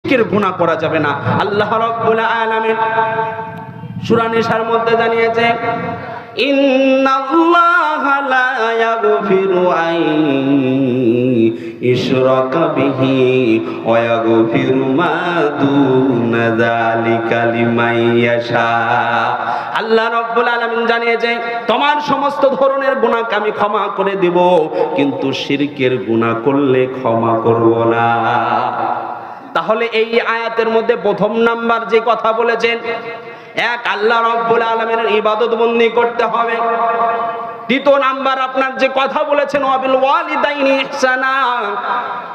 শিরকের গুনাহ করা যাবে না। আল্লাহ রাব্বুল আলামিন সূরা নিসার মধ্যে জানিয়েছে, ইন্নাল্লাহা লা ইয়াগফিরু আন ইশরাকা বিহি ওয়া ইয়াগফিরু মা দুনা যালিকা লিমান ইয়াশা। আল্লাহ রাব্বুল আলামিন জানিয়েছে, তোমার সমস্ত ধরনের গুনাহকে আমি ক্ষমা করে দেব, কিন্তু শিরকের গুনাহ করলে ক্ষমা করব না। তাহলে এই আয়াতের মধ্যে প্রথম নাম্বার যে কথা বলেছেন, এক, আল্লাহ রাব্বুল আলামিনের ইবাদত বন্দি করতে হবে। দ্বিতীয় নাম্বার আপনার যে কথা বলেছেন ওয়াবিল ওয়ালিদাইনি ইহসানা,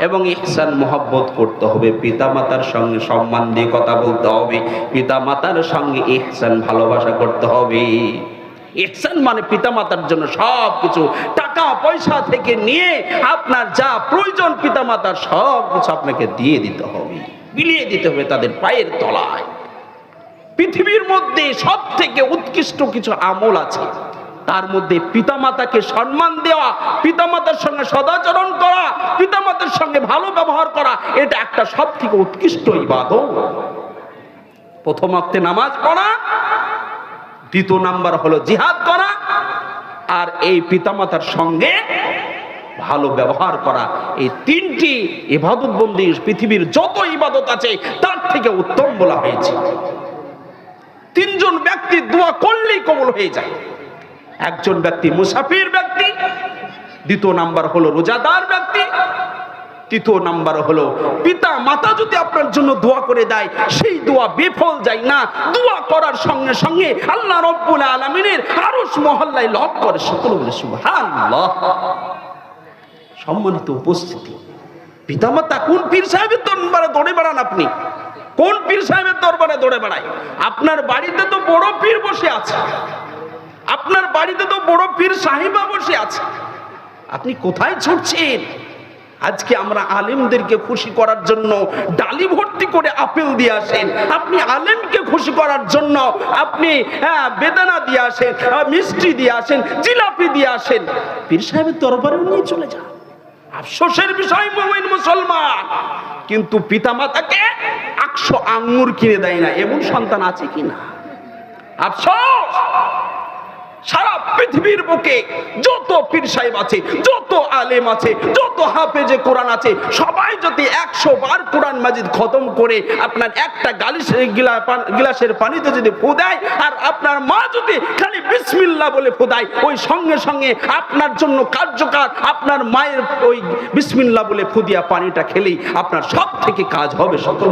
এবং ইহসান মহব্বত করতে হবে, পিতামাতার সঙ্গে সম্মান দিয়ে কথা বলতে হবে, পিতামাতার সঙ্গে ইহসান ভালোবাসা করতে হবে। ইহসান মানে পিতামাতার জন্য সব কিছু, টাকা পয়সা থেকে নিয়ে আপনার যা প্রয়োজন পিতামাতার সব কিছু আপনাকে দিয়ে দিতে হবে, বিলিয়ে দিতে হবে তাদের পায়ের তলায়। পৃথিবীর মধ্যে সব থেকে উৎকৃষ্ট কিছু আমল আছে, তার মধ্যে পিতামাতাকে সম্মান দেওয়া, পিতামাতার সঙ্গে সদাচরণ করা, পিতামাতার সঙ্গে ভালো ব্যবহার করা, এটা একটা সব থেকে উৎকৃষ্ট ইবাদত। প্রথম ওয়াক্তে নামাজ পড়া, দ্বিতীয় নাম্বার হলো জিহাদ করা, আর এই পিতামাতার সঙ্গে ভালো ব্যবহার করা। এই তিনটি ইবাদত বন্দি পৃথিবীর যত ইবাদত আছে তার থেকে উত্তম বলা হয়েছে। তিনজন ব্যক্তি দোয়া করলেই কবুল হয়ে যায়। একজন ব্যক্তি মুসাফির ব্যক্তি, দ্বিতীয় নাম্বার হলো রোজাদার ব্যক্তি, তৃতীয় নাম্বার হলো পিতা মাতা যদি আপনার জন্য দোয়া করে দেয়, সেই দোয়া বিফল যায় না, দোয়া করার সঙ্গে সঙ্গে আল্লাহ রাব্বুল আলামিনের আরশ মহল্লায় লাভ করে। সকলে বলে সুবহানাল্লাহ। সম্মানিত উপস্থিতি, পিতামাতা কোন পীর সাহেবের দরবারে দৌড়ে বেড়ান আপনি? কোন পীর সাহেবের দরবারে দৌড়ে বেড়ায়? আপনার বাড়িতে তো বড় পীর বসে আছে, আপনার বাড়িতে তো বড় পীর সাহেবা বসে আছে, আপনি কোথায় ছুটছেন? আজকে আমরা আলেমদেরকে খুশি করার জন্য ডালি ভর্তি করে আপেল দিয়ে আসেন, আপনি আলেমকে খুশি করার জন্য আপনি বেদানা দিয়ে আসেন, মিষ্টি দিয়ে আসেন, জিলাপি দিয়ে আসেন, পীর সাহেবের দরবারে নিয়ে চলে যান। আফসোসের বিষয় মুমিন মুসলমান কিন্তু পিতামাতাকে 100 আঙ্গুর কিনে দেয় না, এমন সন্তান আছে কি না? আফসোস। সারা পৃথিবীর বুকে যত পীর সাহেব আছে, যত আলেম আছে, যত হাফেজে কোরআন আছে, সবাই যদি 100 বার কোরআন মাজিদ খতম করে আপনার একটা গিলাসের পানিতে যদি ফু দেয়, আর আপনার মা যদি খালি বিসমিল্লাহ বলে ফু দেয়, ওই সঙ্গে সঙ্গে আপনার জন্য কার্যকর, আপনার মায়ের ওই বিসমিল্লাহ বলে ফু দিয়া পানিটা খেলেই আপনার সব থেকে কাজ হবে। সকল